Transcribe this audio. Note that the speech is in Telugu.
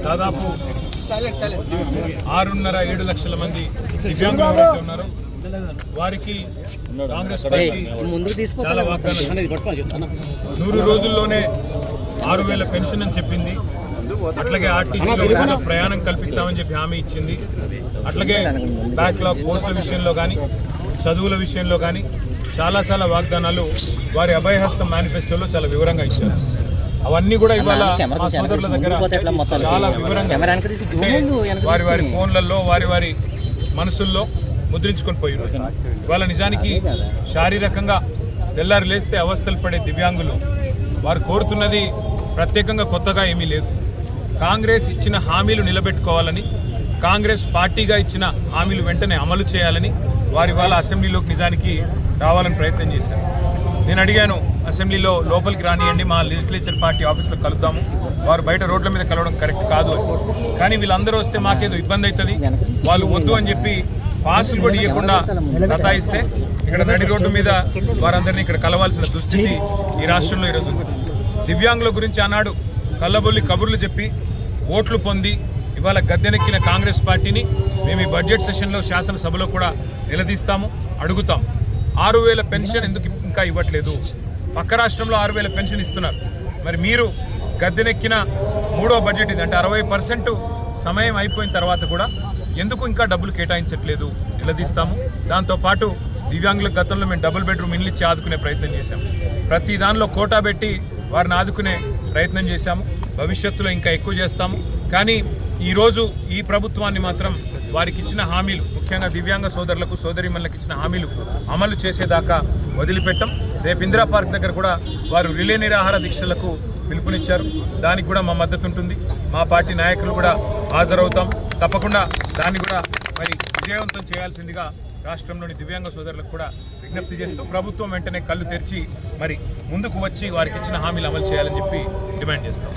దాదాపు 6.5-7 లక్షల మంది దివ్యాంగులు ఎవరైతే ఉన్నారో వారికి కాంగ్రెస్ పార్టీ చాలా వాగ్దానాలు 100 రోజుల్లోనే 6,000 పెన్షన్ అని చెప్పింది. అట్లాగే ఆర్టీసీలో ఉచిత ప్రయాణం కల్పిస్తామని చెప్పి హామీ ఇచ్చింది. అట్లాగే బ్యాక్లాగ్ పోస్టుల విషయంలో కానీ చదువుల విషయంలో కానీ చాలా వాగ్దానాలు వారి అభయహస్తం మేనిఫెస్టోలో చాలా వివరంగా ఇచ్చారు. అవన్నీ కూడా ఇవాళ మా సోదరుల దగ్గర చాలా వివరంగా వారి ఫోన్లలో వారి మనసుల్లో ముద్రించుకొని పోయారు. ఇవాళ నిజానికి శారీరకంగా తెల్లారి లేస్తే అవస్థలు పడే దివ్యాంగులు వారు కోరుతున్నది ప్రత్యేకంగా కొత్తగా ఏమీ లేదు. కాంగ్రెస్ ఇచ్చిన హామీలు నిలబెట్టుకోవాలని, కాంగ్రెస్ పార్టీగా ఇచ్చిన హామీలు వెంటనే అమలు చేయాలని వారి వాళ్ళ అసెంబ్లీలోకి నిజానికి రావాలని ప్రయత్నం చేశారు. నేను అడిగాను, అసెంబ్లీలో లోపలికి రానియండి, మా లెజిస్లేచర్ పార్టీ ఆఫీస్లో కలుద్దాము, వారు బయట రోడ్ల మీద కలవడం కరెక్ట్ కాదు అని. కానీ వీళ్ళందరూ వస్తే మాకేదో ఇబ్బంది అవుతుంది, వాళ్ళు వద్దు అని చెప్పి పాసులు కూడా ఇవ్వకుండా సతాయిస్తే ఇక్కడ నడి రోడ్డు మీద వారందరినీ ఇక్కడ కలవాల్సిన దుస్థితి ఈ రాష్ట్రంలో ఈరోజు ఉంది. దివ్యాంగుల గురించి ఆనాడు కళ్ళబొల్లి కబుర్లు చెప్పి ఓట్లు పొంది ఇవాళ గద్దెనెక్కిన కాంగ్రెస్ పార్టీని మేము ఈ బడ్జెట్ సెషన్లో శాసనసభలో కూడా నిలదీస్తాము, అడుగుతాం. 6,000 పెన్షన్ ఎందుకు ఇంకా ఇవ్వట్లేదు? పక్క రాష్ట్రంలో 6,000 పెన్షన్ ఇస్తున్నారు. మరి మీరు గద్దెనెక్కిన 3వ బడ్జెట్ ఇది, అంటే 60% సమయం అయిపోయిన తర్వాత కూడా ఎందుకు ఇంకా డబ్బులు కేటాయించట్లేదు? నిలదీస్తాము. దాంతోపాటు దివ్యాంగులకు గతంలో మేము డబుల్ బెడ్రూమ్ ఇల్లు ఇచ్చి ఆదుకునే ప్రయత్నం చేశాము. ప్రతి దానిలో కోటా పెట్టి వారిని ఆదుకునే ప్రయత్నం చేశాము. భవిష్యత్తులో ఇంకా ఎక్కువ చేస్తాము. కానీ ఈరోజు ఈ ప్రభుత్వాన్ని మాత్రం వారికి ఇచ్చిన హామీలు, ముఖ్యంగా దివ్యాంగ సోదరులకు సోదరీమణులకు ఇచ్చిన హామీలు అమలు చేసేదాకా వదిలిపెట్టాం. రేపు ఇందిరా పార్క్ దగ్గర కూడా వారు రిలే నిరాహార దీక్షలకు పిలుపునిచ్చారు. దానికి కూడా మా మద్దతు ఉంటుంది. మా పార్టీ నాయకులు కూడా హాజరవుతాం. తప్పకుండా దాన్ని కూడా మరి విజయవంతం చేయాల్సిందిగా రాష్ట్రంలోని దివ్యాంగ సోదరులకు కూడా విజ్ఞప్తి చేస్తూ ప్రభుత్వం వెంటనే కళ్ళు తెరిచి మరి ముందుకు వచ్చి వారికి ఇచ్చిన హామీలు అమలు చేయాలని చెప్పి డిమాండ్ చేస్తాం.